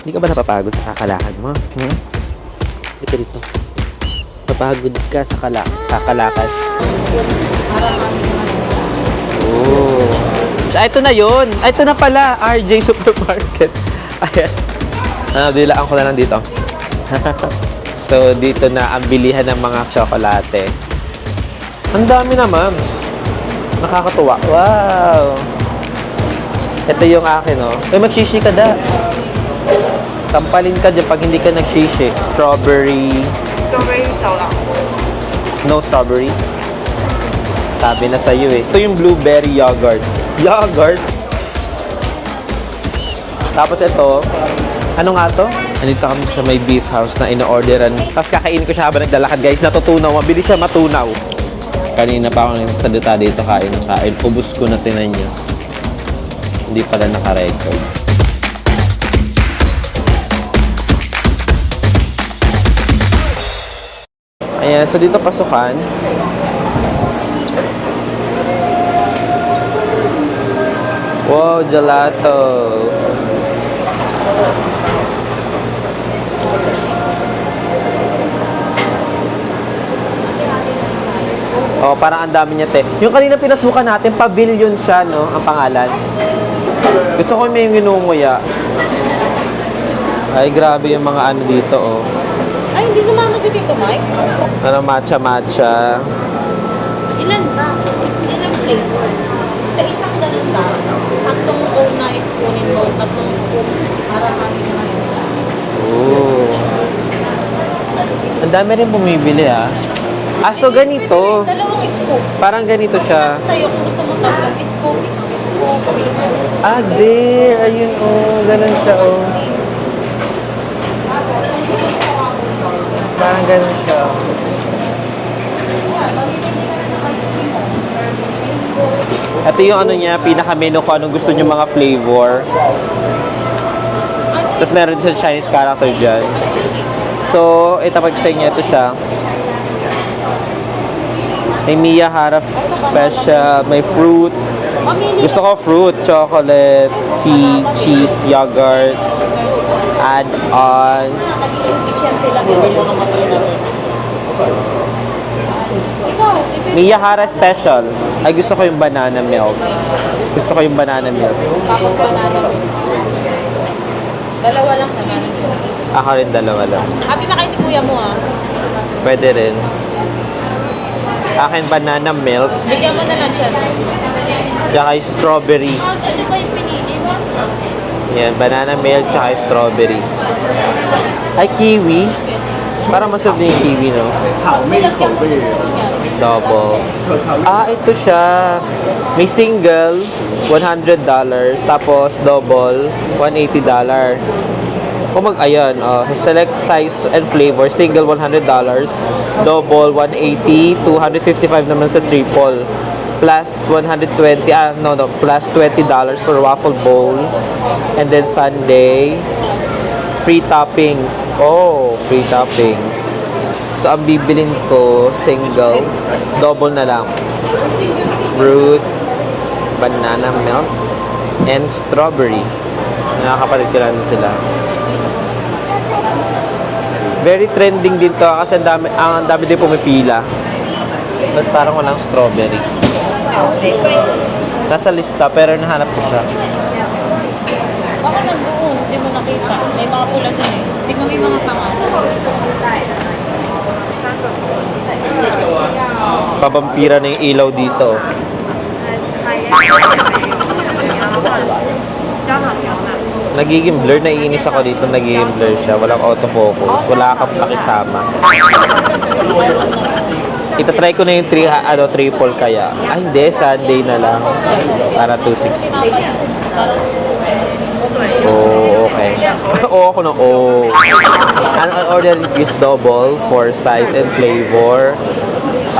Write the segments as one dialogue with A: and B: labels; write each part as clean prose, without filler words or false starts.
A: Hindi ka ba napapagod sa kakalakad mo? Hmm? Ito dito. Napagod ka sa kakalakad. Oh. Ito na yun. Ito na pala. RJ Supermarket. Ayan. Bilaan ko na lang dito. So, dito na ang bilihan ng mga tsokolate. Ang dami naman. Nakakatuwa. Wow! Ito yung akin, oh. Magshishi ka da. Tampalin ka dyan pag hindi ka nagshishi. Strawberry.
B: Strawberry soda.
A: No strawberry? Sabi na sa'yo, eh. Ito yung blueberry yogurt. Yogurt? Tapos ito, ano nga to? Andito kami sa may beef house na ino-orderan. Tapos kakainin ko siya habang naglalakad, guys. Natutunaw. Mabilis siya matunaw. Kanina pa ako nagsasalita dito, kain. Ubus ko na, tinan niyo. Hindi pala naka-record. Ayan, so dito pasukan. Wow, gelato. Oh, parang ang dami niya, te. Yung kanina pinasukan natin, pavilion siya, no? Ang pangalan. Gusto ko may nginunguya. Ay, grabe yung mga ano dito, oh.
B: Ay, hindi sumama si Tito Mike?
A: Ano, matcha-matcha.
B: Ilan ba? Ilang flavor? Sa isang ganun ka, tatlong bowl na ipunin mo, tatlong scoop para kami
A: Oh. Ang dami rin bumibili, ah. Ah, so ganito.
B: Dalawang scoop.
A: Parang ganito siya.
B: Sa'yo, kung gusto mo tatlong scoop, isang scoop.
A: Ah, there. Ayun, oh. Ganun siya, oh. Parang ganun siya. Ito yung ano niya, pinaka-menu ko anong gusto niyo mga flavor. Tapos meron din sa Chinese character dyan. So, ito pag sa inyo, ito siya. May Mia Hara special, may fruit. Gusto ko fruit, chocolate, tea, cheese, yogurt, add-ons. Mia Hara special. Ay, gusto ko yung banana milk. Gusto ko yung banana milk.
B: Tapos banana milk. Dalawa lang naman.
A: Ako rin dalawa lang.
B: Ate na kayo ni kuya mo ah.
A: Pwede rin. Akin banana milk.
B: Bigyan mo na lang siya.
A: Tsaka strawberry.
B: Ano ba yung pinili mo?
A: Yan, banana milk tsaka strawberry. Ay, kiwi. Parang masarap din yung kiwi, no?
B: Nilagyan mo na
A: Double. Ah, ito siya. May single, $100. Tapos double, $180. Kung ayan, select size and flavor, single $100, double $180, $255 naman sa triple. Plus $120, plus $20 for waffle bowl. And then sundae. Free toppings. Oh, free toppings. So, ang bibilin ko, single, double na lang. Fruit, banana milk, and strawberry. Nakakapatid ko lang sila. Very trending din to kasi ang dami din pumipila. But parang walang strawberry. Nasa lista pero nahanap ko siya.
B: Baka nandoon, hindi mo nakita. May mga pula dun eh. Tingnan mo yung mga pangalan.
A: Pabampira na yung ilaw dito. Nagiging blur, naiinis ako dito, nagiging blur siya. Walang autofocus, wala kang pakisama. Itatry ko na yung triple kaya. Ah, hindi, Sunday na lang. Para 260. Oh, okay. Oo, ako na, oh. Ang order is double for size and flavor.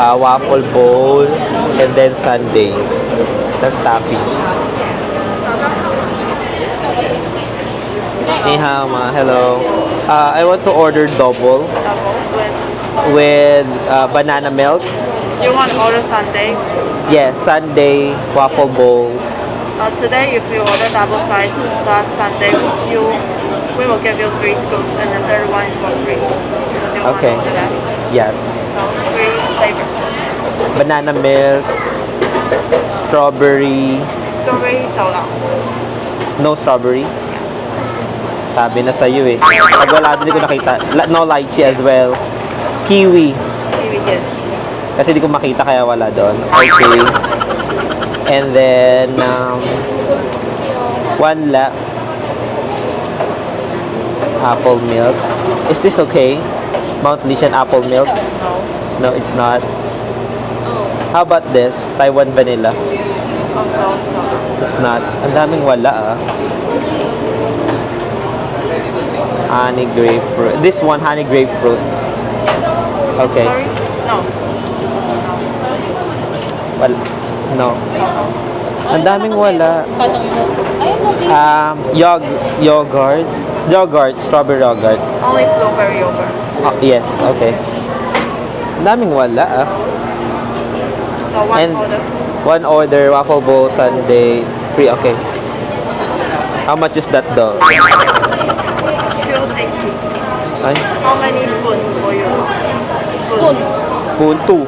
A: Waffle bowl, and then sundae. That's toppings. Ni hao ma, hello. I want to order double with banana milk.
C: You want to order sundae?
A: Yes, sundae, waffle bowl.
C: Today, if you order double size plus sundae, you we will give you 3 scoops, and the third one is for free. Do you
A: Okay.
C: want to do that?
A: Yeah.
C: So 3 flavors.
A: Banana milk, strawberry,
C: Strawberry soda.
A: no strawberry. Sabi na sa'yo eh. Pag wala, hindi ko nakita. No lychee as well. Kiwi.
C: Kiwi, yes.
A: Kasi di ko makita kaya wala doon. Okay. And then, one apple milk. Is this okay? Mount Lisian apple milk? No, it's not. How about this? Taiwan vanilla?
C: Also.
A: It's not. Ang daming wala ah. Honey grapefruit. This one, honey grapefruit. Okay.
C: Sorry? No.
A: Well, no. Ang daming wala.
B: Tanong mo. Ayun, okay.
A: Yogurt, strawberry yogurt.
C: Only blueberry yogurt.
A: Oh, yes, okay. Ang daming wala ah.
C: So one
A: And
C: order.
A: one order, waffle bowl, sundae, free, okay. How much is that though?
C: 260.
A: Ay,
C: How many spoons for you?
B: Spoon.
A: spoon 2.
C: Two.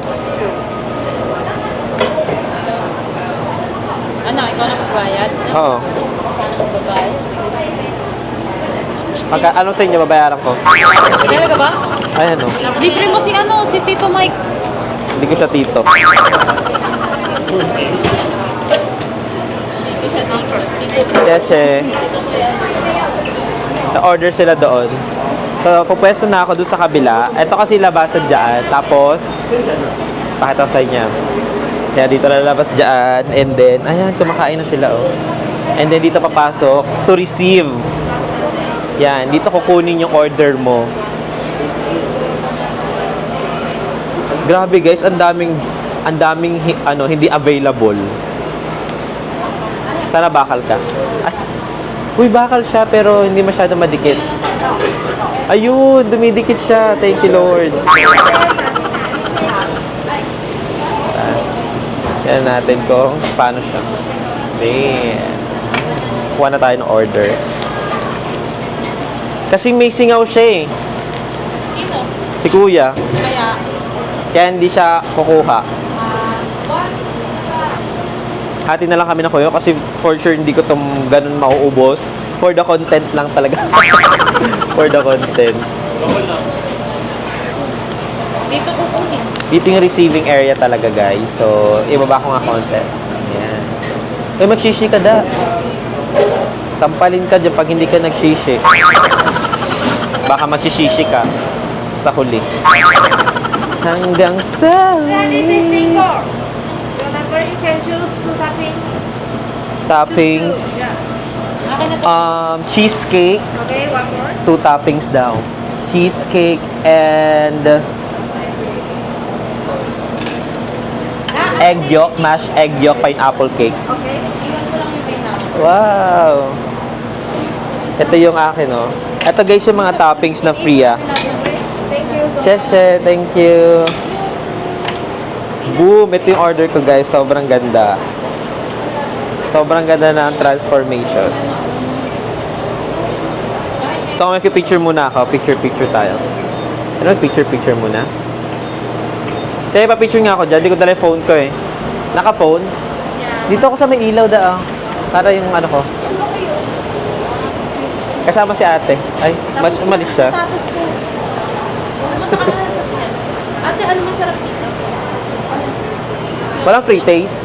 B: Ano, ikaw na magbayad?
A: Oo.
B: Paano magbabayad?
A: Ano sa inyo, babayaran ko?
B: Talaga ba?
A: Ay, ano?
B: Libre mo si Tito Mike.
A: Hindi ko siya tito. Kasi, na-order sila doon. So, pupwesto na ako doon sa kabila. Ito kasi labasan dyan. Tapos, pakita ko sa inyo. Kaya dito na labas dyan. And then, ayan, kumakain na sila, oh. And then, dito papasok to receive. Yan, dito kukunin yung order mo. Grabe guys, ang daming hindi available. Sana bakal ka. Ay, uy, bakal siya pero hindi masyado madikit. Ayun, dumidikit siya. Thank you, Lord. Yan natin kung paano siya. Man. Kuha na tayo ng order. Kasi may singaw siya eh.
B: Dito.
A: Si Kuya.
B: Kaya,
A: Kaya hindi siya kukuha. Hati na lang kami ng Kuya kasi for sure hindi ko itong ganun mauubos. For the content lang talaga. For the content.
B: dito kukunin.
A: Dito yung receiving area talaga guys. So, ibaba ko nga content. Ayan. Eh, magshishi ka da. Sampalin ka dyan pag hindi ka nagshishi. Baka magsishishi ka sa huli. Hanggang sa
C: Remember, you can choose 2 toppings.
A: toppings.
B: Akin na to.
A: Cheesecake.
C: Okay, one more.
A: 2 toppings daw. Cheesecake and egg yolk, mashed egg yolk, pineapple cake.
C: Okay.
B: Iwan ko lang yung pineapple.
A: Wow! Ito yung akin, oh. Ito guys yung mga toppings na free, ah.
C: Thank you.
A: Sheshe, thank you. Boom! Ito yung order ko guys. Sobrang ganda. Sobrang ganda na ang transformation. So, mag-picture muna ako. Picture tayo. Ano, picture muna? Kaya pa-picture nga ako dyan. Di ko dala yung phone ko eh. Naka-phone? Dito ako sa may ilaw da, ah. Para yung ano ko. Kasama si ate. Ay, umalis siya.
B: Tapos ko. Pumunta ka na lang sa pinan. Ate, ano masarap dito?
A: Walang free taste.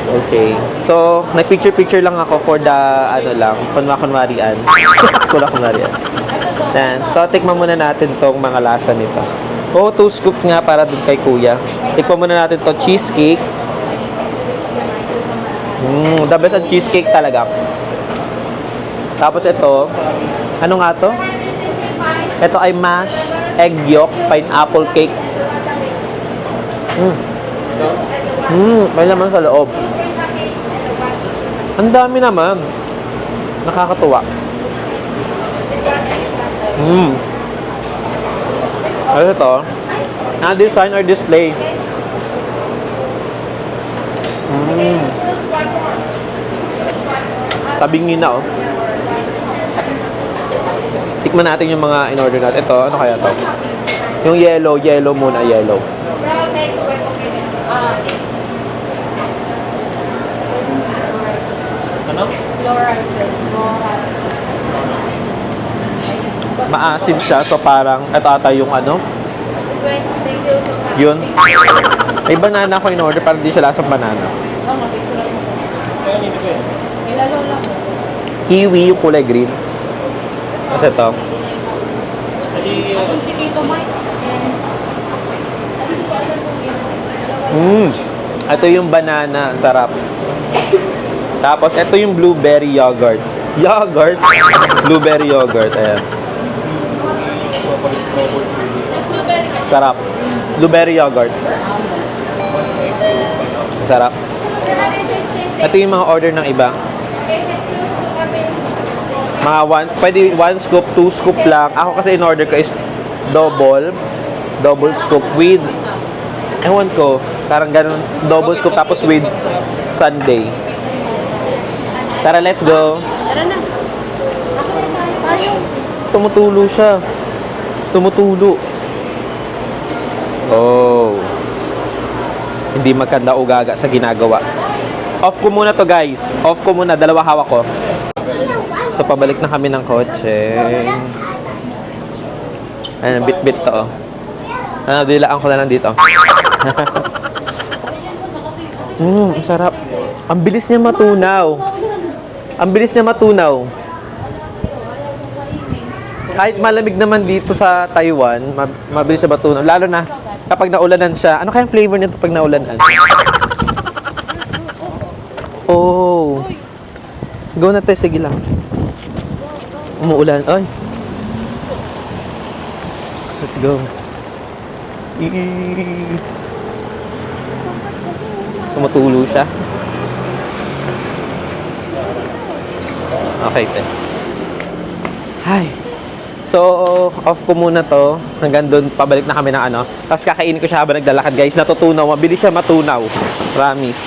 A: Okay. So, nag-picture lang ako for the, ano lang, kunwarian. Kunwarian. Yan. So, tikman muna natin tong mga lasa nito. 2 scoops nga para dun kay Kuya. Tikman muna natin to cheesecake. The best ang cheesecake talaga. Tapos ito, ano nga to? Ito ay mashed egg yolk, pineapple cake. May laman sa loob. Ang dami naman. Nakakatuwa. Ano ito? Na-design or display. Tabingin na, oh. Tikman natin yung mga in-order natin. Ito, ano kaya to? Yung yellow muna, yellow. Ano? Maasim siya, so parang ito ata yung ano? Yun. May banana ko in-order, parang di siya lasang banana. Kiwi yung kulay green. Kasi ito.
B: Si Tito Mike.
A: Ito yung banana, ang sarap. Tapos ito yung blueberry yogurt. Yogurt? Blueberry yogurt, ayan. Sarap. Blueberry yogurt. Sarap. Ito yung mga order ng iba. Mga pwede 1 scoop, 2 scoop lang. Ako kasi in-order ko is double scoop with, ewan ko, parang ganun, double scoop tapos with sundae. Tara, let's go.
B: Tara na. Tayo.
A: Tumutulo siya. Tumutulo. Oh. Hindi magkanda ugaga sa ginagawa. Off ko muna to, guys. Off ko muna. Dalawa hawak ko. So, pabalik na kami ng kotse. Ayan, bit-bit to, oh. Dilaan ko na lang dito. Ang sarap. Ang bilis niya matunaw. Ang bilis niya matunaw. Kahit malamig naman dito sa Taiwan, mabilis siya matunaw. Lalo na kapag naulanan siya. Ano kayang flavor nito pag naulanan? Oh. Go na, te. Sige lang. Umuulan. Ay. Let's go. Tumutulo siya. Okay, te. Hi. So, off ko muna to. Hanggang doon, pabalik na kami ng ano. Tapos kakainin ko siya habang naglalakad, guys. Natutunaw. Mabilis siya matunaw. Promise.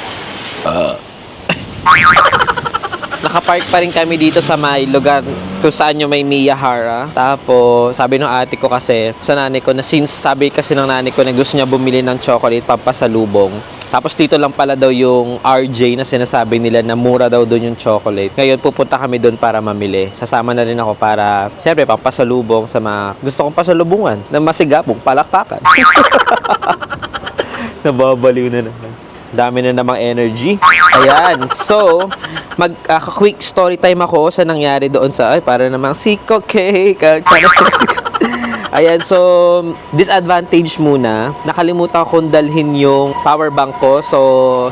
A: Nakapark pa rin kami dito sa may lugar kung saan yung may Miyahara. Tapos, sabi ng ate ko kasi sa nanay ko na since sabi kasi ng nanay ko na gusto niya bumili ng chocolate pampasalubong. Tapos dito lang pala daw yung RJ na sinasabi nila na mura daw doon yung chocolate. Ngayon pupunta kami doon para mamili. Sasama na rin ako para, syempre, pampasalubong sa mga gusto kong pasalubungan na masigapong palakpakan. Nababaliw na naman. Dami na namang energy. Ayan. So, quick story time ako sa nangyari doon sa, para namang siko cake. Ayan, so, disadvantage muna. Nakalimutan kong dalhin yung power bank ko. So,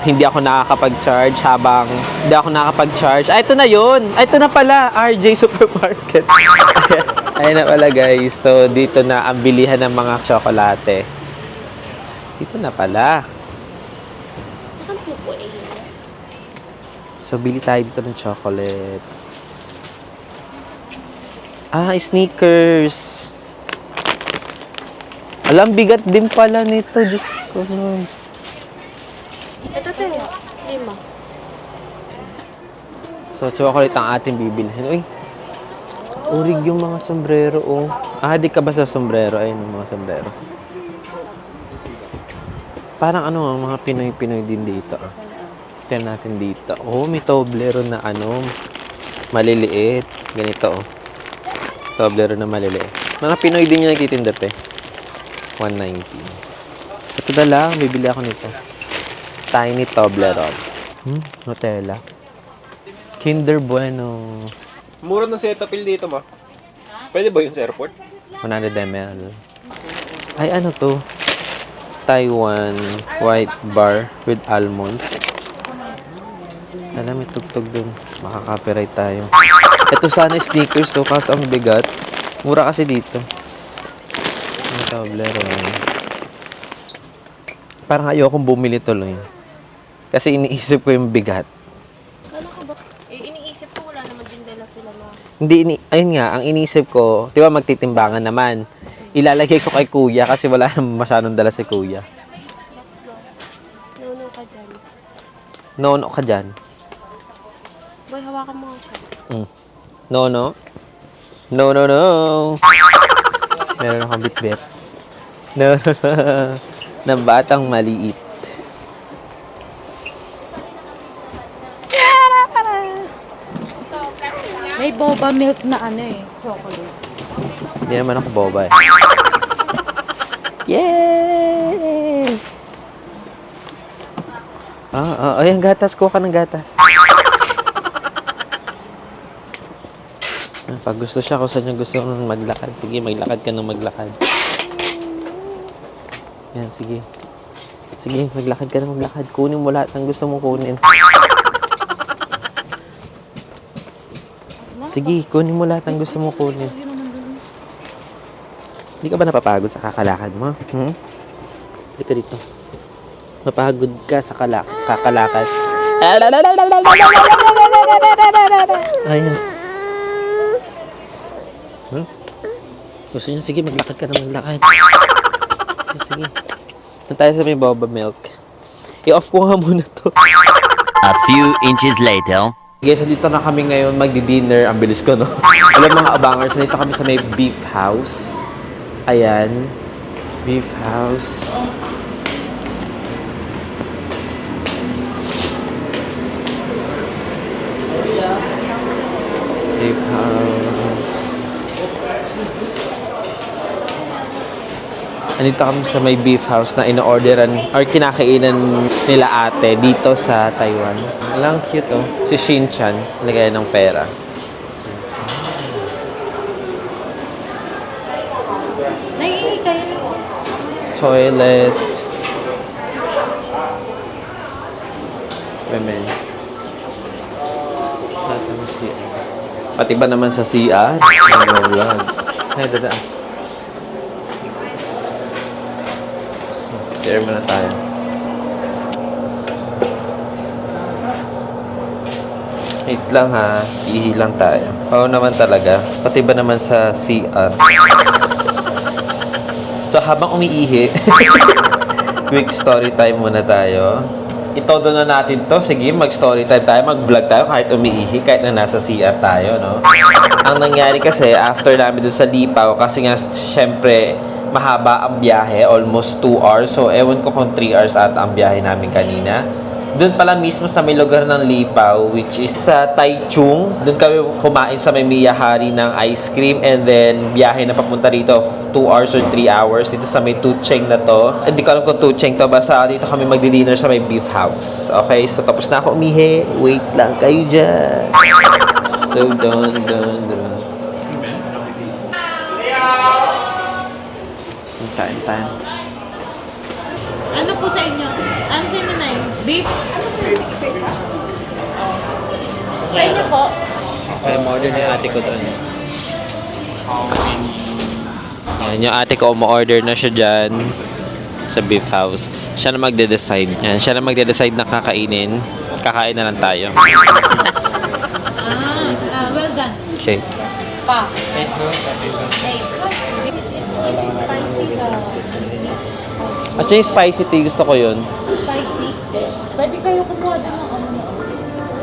A: hindi ako nakakapag-charge habang hindi ako nakakapag-charge. Ito na yun. Ito na pala, RJ Supermarket. Ayan na pala, guys. So, dito na ang bilihan ng mga tsokolate. Dito na pala. So, bili tayo dito ng chocolate. Sneakers. Alam, bigat din pala nito. Diyos ko.
B: Ito tayo. 5.
A: So, chocolate ang ating bibilhin. Uy, urig yung mga sombrero, oh. Di ka ba sa sombrero? Ayun, yung mga sombrero. Parang ano, mga Pinoy-Pinoy din dito. Tignan natin dito. Oh, may Toblerone na ano, maliliit. Ganito, oh. Toblerone na maliliit. Mga Pinoy din yung nagtitinda, te. 190. Ito na lang, bibili ako nito. Tiny Toblerone. Nutella. Kinder Bueno.
D: Mura ng Cetaphil dito, ma. Pwede ba yun sa airport?
A: 100 ml. Ay, ano to? Taiwan white bar with almonds. Alam, may tugtog dun. Makaka-copyright tayo. Ito sana sneakers to, kaso ang bigat. Mura kasi dito. Ang Toblerone. Parang ayokong bumili tuloy. Kasi iniisip ko yung bigat.
B: Kala ko ba? Iniisip ko wala naman din dala sila na.
A: Hindi, ayun nga, ang iniisip ko, di ba magtitimbangan naman. Ilalagay ko kay kuya kasi wala naman masyadong dala si kuya.
B: Let's go. No ka dyan.
A: No ka dyan.
B: Boy, hawakan mo nga siya.
A: No. No, no, no. Meron akong bitbit. No, no, no. Na batang maliit.
B: May boba milk na ano eh, chocolate.
A: Hindi naman ako boba eh. Yay! Ayan, gatas. Kuha ka ng gatas. Pag gusto siya, kung saan niya gusto nang maglakad. Sige, maglakad ka nang maglakad. Yan, sige. Sige, maglakad ka nang maglakad. Kunin mo lahat ng gusto mong kunin. Sige, kunin mo lahat ng gusto mong kunin. Hindi ka ba napapagod sa kakalakad mo? Hindi ka dito. Mapagod ka sa kakalakad. Ayan. Gusto niya, sige, maglakad ka na maglakad. Sige. Doon tayo sa may boba milk. I-off ko nga muna to.
E: A few inches later.
A: Guys, so dito na kami ngayon magdi-dinner. Ang bilis ko, no? Alam mga abangers, nandito kami sa may beef house. Ayan. Beef house. Beef house. Andito kami sa may beef house na ino-orderan or kinakainan nila ate dito sa Taiwan. Alang cute oh. Si Shin-chan, lagay ng pera.
B: Naiihi kayo.
A: Toilet. Women. Pati ba naman sa CR? Ano yan? Ay, dadaan. Share muna tayo. Wait lang ha. Ihi lang tayo. Oo naman talaga. Pati ba naman sa CR? So habang umiihi, quick story time muna tayo. Itodo na natin to. Sige, mag-story time tayo, mag-vlog tayo kahit umiihi, kahit na nasa CR tayo, no? Ang nangyari kasi, after namin dun sa Lipaw, kasi nga, syempre, mahaba ang biyahe, almost 2 hours. So, ewan ko kung 3 hours ata ang biyahe namin kanina. Doon pala mismo sa may lugar ng Lipaw, which is sa Taichung. Doon kami kumain sa may Miyahari ng ice cream. And then, biyahe na papunta rito 2 hours or 3 hours. Dito sa may Tucheng na to. Hindi ko alam kung Tucheng to. Basta dito kami magdi-dinner sa may beef house. Okay? So, tapos na ako umihi. Wait lang kayo dyan. So, doon. Kain tayo.
B: Ano po sa inyo? Ano sa inyo na yun? Beef? Sa inyo po?
A: Okay, ma-order na yung ate ko doon. Yan, yung ate ko, ma-order na siya dyan sa beef house. Siya na magde-decide. Yan, siya na magde-decide na kakainin. Kakain na lang tayo.
B: Well done.
A: Okay.
B: Pa.
A: At yung spicy tea, gusto ko yun.
B: Spicy. Pwede kayo kumuha din ng ano.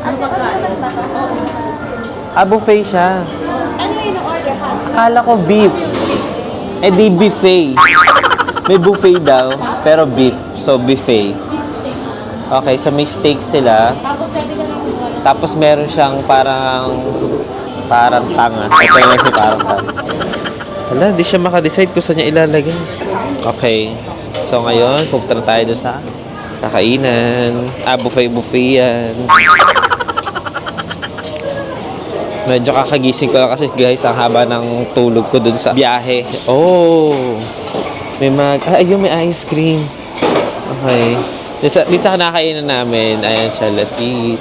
B: Ang pagkain.
A: Buffet siya.
B: Ano yung order ha?
A: Kala ko beef. Eh di buffet. May buffet daw, pero beef. So, buffet. Okay, so may steak sila.
B: Tapos pwede ka na kumuha.
A: Tapos meron siyang parang tanga. Ito yung si parang tanga. Wala, di siya makadecide kung saan niya ilalagay. Okay. So ngayon, pupunta na tayo doon sa kakainan. Buffet yan. Medyo kakagising ko lang kasi guys, ang haba ng tulog ko doon sa biyahe. Oh! Ayun, may ice cream. Okay. Dito sa kinakainan namin, ayan siya, let's eat.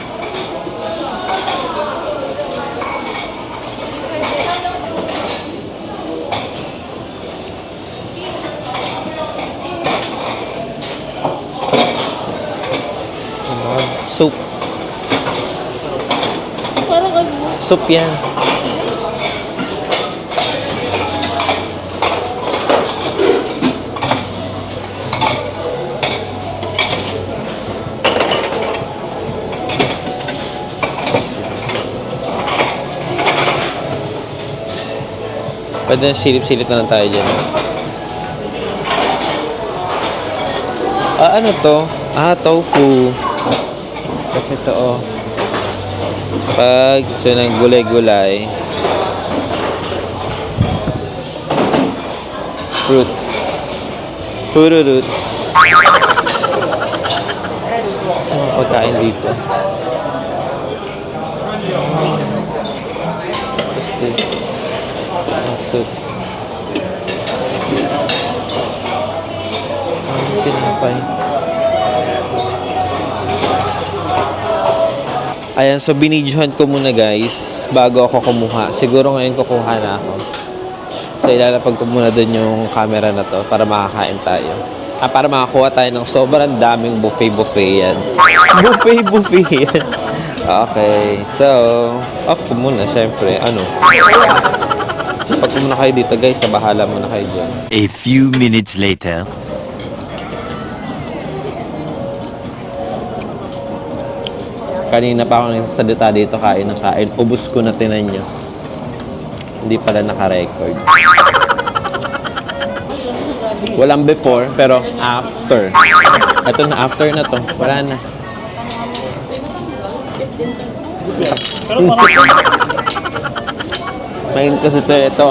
A: Soup.
B: Parang ano?
A: Soup yan. Pwede na silip-silip na lang tayo dyan. Ano to? Tofu. Kasi ito, oh. Pag gusto ng gulay-gulay. Fruits. Fruits. Ito mga pagkain dito. Soup. Tinapay. Ayan, so binidyohan ko muna guys bago ako kumuha. Siguro ngayon kukuha na ako. So ilalapag ko muna dun yung camera na to para makakain tayo. Para makakuha tayo ng sobrang daming buffet yan. Buffet yan. Okay, so off ko muna syempre. Pag muna kayo dito guys, bahala muna kayo dyan.
E: A few minutes later.
A: Kanina pa ako nagsasalita dito, kain ng kain. Ubus ko na, tinan nyo. Hindi pala naka-record. Walang before, pero after. Ito na, after na to. Wala na. Mainit kasi ito.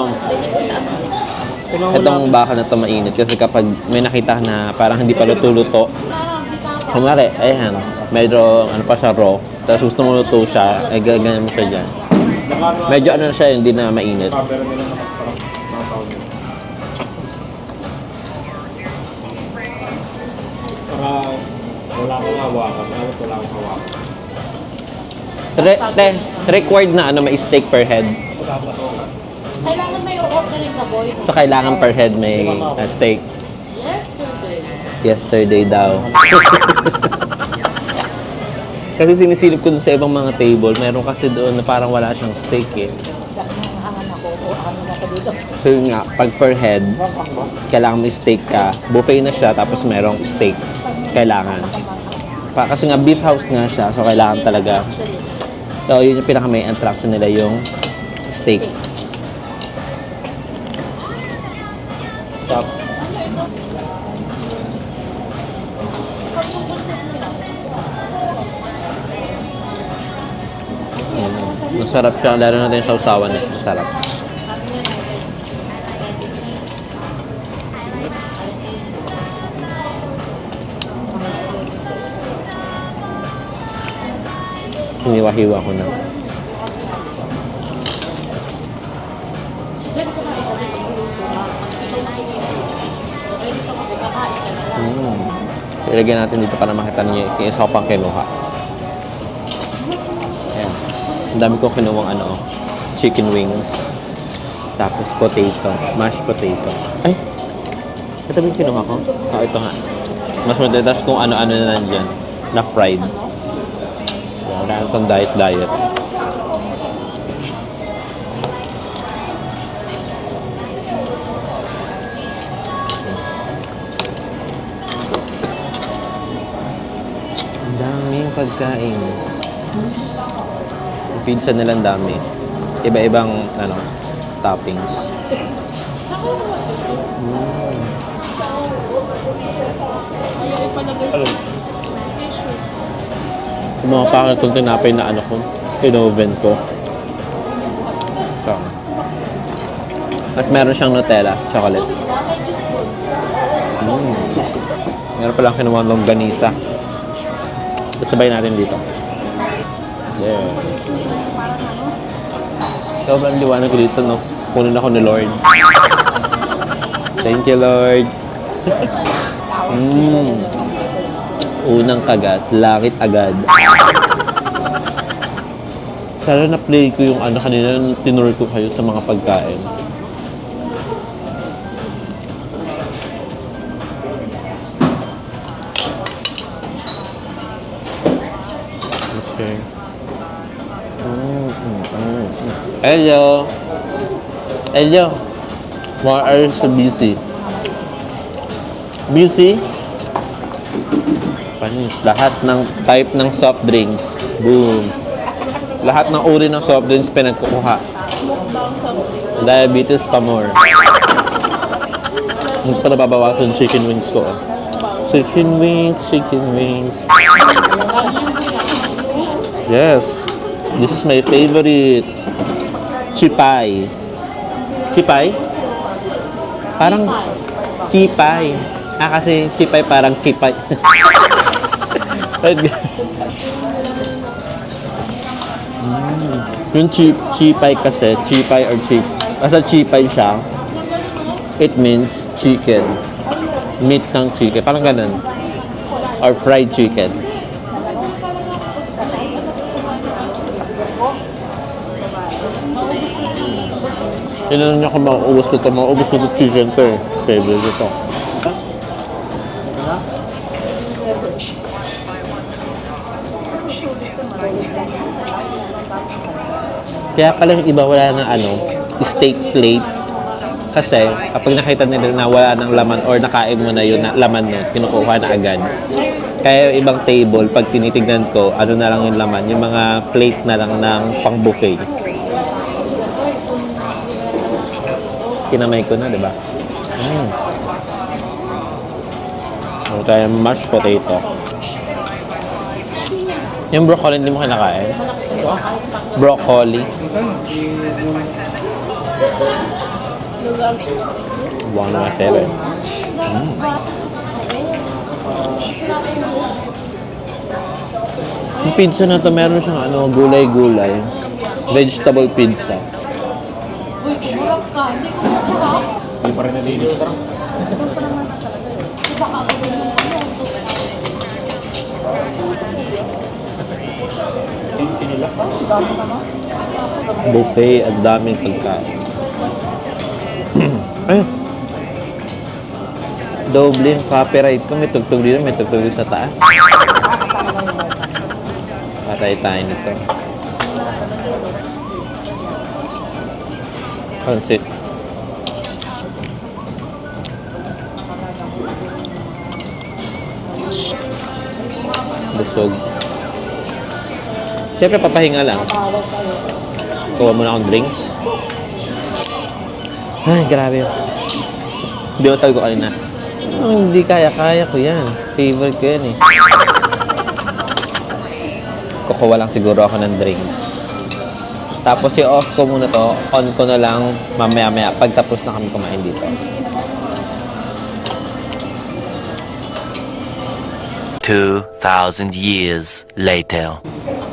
A: Itong baka na to mainit kasi kapag may nakita na parang hindi pa luto-luto, kumari, ayan, medyo ano pa siya raw, tapos gusto mo luto siya, ay ganyan mo siya dyan. Medyo ano na siya, hindi na mainit.
D: Wala akong hawakan. Wala akong hawakan.
A: Required na may steak per head.
B: Kailangan may o-ordering ka, boy.
A: So, kailangan per head may steak. Yesterday daw. Kasi sinisilip ko dun sa ibang mga table, meron kasi doon na parang wala siyang steak eh. So yun nga, pag per head, kailangan may steak ka. Buffet na siya, tapos merong steak. Kailangan. Kasi nga beef house nga siya, so kailangan talaga. So yun yung pinaka may attraction nila, yung steak. Top. Masarap siya, lalo natin yung sausawan eh. Masarap. Hiniwa-hiwa ko na. Ilagyan natin dito para makita niyo yung isa ko pang kinuha. Ayan. Ang dami ko kinuwang chicken wings. Tapos potato. Mashed potato. Ay! Ito ba yung kinuha ko? Ito nga. Mas madalas kung ano-ano na nandyan. Na fried. Wala na itong diet. Ang daming pagkain. Yung pizza nilang dami. Iba-ibang toppings.
B: Ayaw ipalagay sa tissue.
A: Yung mga pangit itong tinapay na ko, in-oven ko. Ito. At meron siyang Nutella, chocolate. Meron palang kinuha ng longganisa. Sabay natin dito. Yeah. Sobrang liwanag ko dito, no? Kunin ako ni Lord. Thank you, Lord. Unang kagat, langit agad. Sana na-play ko yung kanina, tinuro ko kayo sa mga pagkain. Okay. Hello. Hello. Why are you so busy? Busy? Panis. Lahat ng type ng soft drinks. Boom. Lahat ng uri ng soft drinks pinagkukuha.
B: Mukbang sa
A: Diabetes pa more. Hindi pa nababawasan yung chicken wings ko. Chicken wings, chicken wings. Yes. This is my favorite. Chipay. Chipay? Parang chipay. Kasi chipay parang kipay. Yung chipay kasi, chipay or chip. Basta chipay siya, it means chicken. Meat ng chicken. Parang ganun. Or fried chicken. Tinanong niya kung mauubos ko ito. Mauubos ko ito chicken to eh. Favorite ito. Kaya pala yung iba wala ng steak plate. Kasi kapag nakita nila na wala ng laman or nakain mo na yun na laman na, kinukuha na agad. Kaya yung ibang table, pag tinitignan ko, ano na lang yung laman, yung mga plate na lang ng pang buffet. Kinamay ko na, di ba? Ano tayo, mashed potato. Yung broccoli, hindi mo kinakain? Broccoli. One of my favorite. Yung pizza na to, meron siyang gulay-gulay. Vegetable pizza.
B: Uy, kumurap ka. Hindi ko kumurap.
D: Hindi pa rin nalinis ito.
B: Baka ako din yung
A: Buffet at daming pagkain. Ayun. Doble yung copyright ko. May tugtog dito, may tugtog dito sa taas. Patay tayo nito. Pansit. Busog. Siyempre, papahinga lang. Kuha muna akong drinks. Ay, grabe yun. Hindi ko sabi ko kanina. Hindi kaya ko yan. Favorite ko yan eh. Kukuha lang siguro ako ng drinks. Tapos i-off ko muna to. On ko na lang mamaya-maya pag tapos na kami kumain dito.
E: 2,000 years later.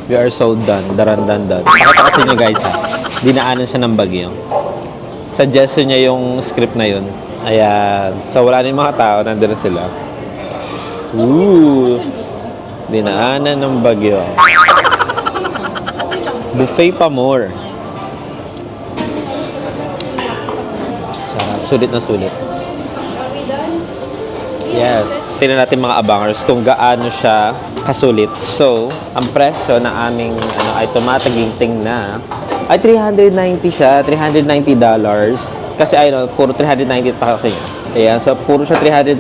A: We are so done. Daran-dan-dan. Pakita ko sa inyo guys ha. Dinaanan siya ng bagyo. Suggestion niya yung script na yun. Ayan. So wala na yung mga tao. Nandun na sila. Ooh. Dinaanan ng bagyo. Buffet pa more. Sarap. Sulit na sulit. Yes. Tingnan natin mga abangers kung gaano siya kasulit. So, ang presyo ng aming ay tumataginting na ay 390 siya, $390. Kasi puro 390 pa kasi. Ayan, so puro siya $390.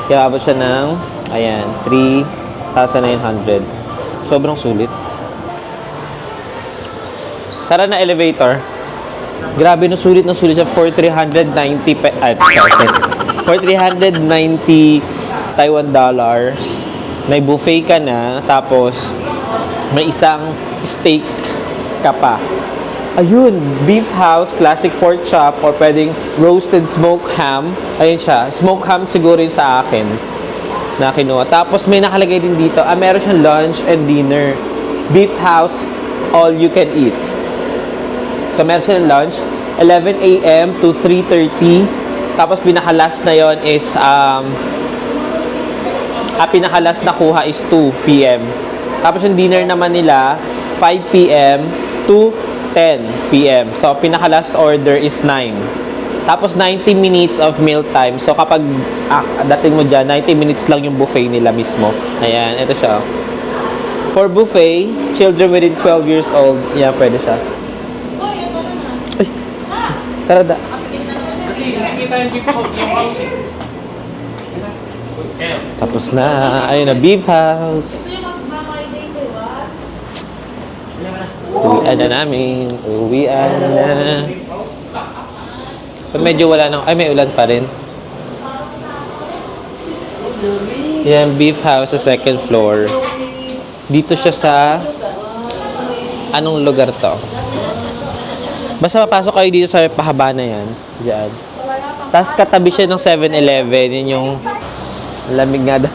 A: Kaya abot siya ng ayan, 3,900. Sobrang sulit. Tara na elevator. Grabe, no, sulit na sulit siya for 390 pesos. For 390 Taiwan dollars. May buffet ka na, tapos may isang steak ka pa. Ayun, beef house, classic pork chop, or pwedeng roasted smoked ham. Ayun siya, smoked ham siguro yun sa akin na kinuha. Tapos may nakalagay din dito, meron siyang lunch and dinner. Beef house, all you can eat. So meron siyang lunch, 11 a.m. to 3:30. Tapos pinaka-last na yon is pinaka-last na kuha is 2 p.m. Tapos yung dinner naman nila 5 p.m. to 10 p.m. So pinaka-last order is 9. Tapos 90 minutes of meal time. So kapag dating mo dyan, 90 minutes lang yung buffet nila mismo. Ayan, ito siya. For buffet, children within 12 years old, yeah, pwede siya. Ay, tara da. Tapos na. Ayun na, beef house. Uwian na namin. Uwian na. Pero medyo wala nang... Ay, may ulan pa rin. Yan, beef house sa second floor. Dito siya sa... Anong lugar to? Basta papasok kayo dito sa pahaba na yan. Diyan. Tapos katabi siya ng 7-Eleven. Yun yung lamig nga daw.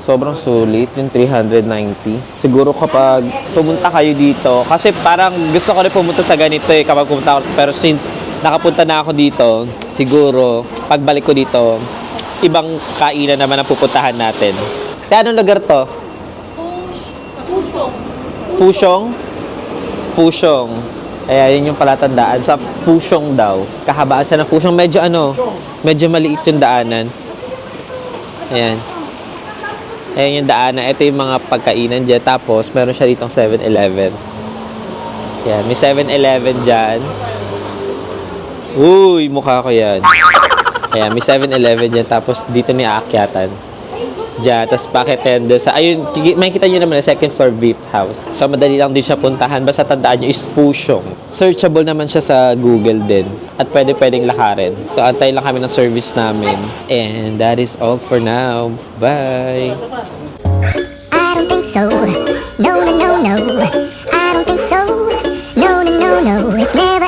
A: Sobrang sulit, yung 390. Siguro kapag pumunta kayo dito, kasi parang gusto ko rin pumunta sa ganito eh, kapag pumunta ako. Pero since nakapunta na ako dito, siguro, pagbalik ko dito, ibang kainan naman ang pupuntahan natin. Kaya anong lugar to?
B: Pusong.
A: Fusyong? Fusyong. Kaya yun yung palatandaan. Sa Fusyong daw. Kahabaan siya ng Fusyong. Medyo maliit yung daanan. Ayan. Ayan yung daanan. Ito yung mga pagkainan dyan. Tapos, meron siya ditong 7-Eleven. Ayan. May 7-Eleven dyan. Uy, mukha ko yan. Ayan, may 7-Eleven dyan. Tapos, dito ni aakyatan. Diyan. Tapos, pakitin doon sa... Ayun, makikita nyo naman na second floor beef house. So, madali lang din siya puntahan. Basta tandaan nyo is Fusyong. Searchable naman siya sa Google din. At pwedeng lakarin. So, antay lang kami ng service namin. And that is all for now. Bye!
F: I don't think so. No, no, no, no. I don't think so. No, no, no, no. It's never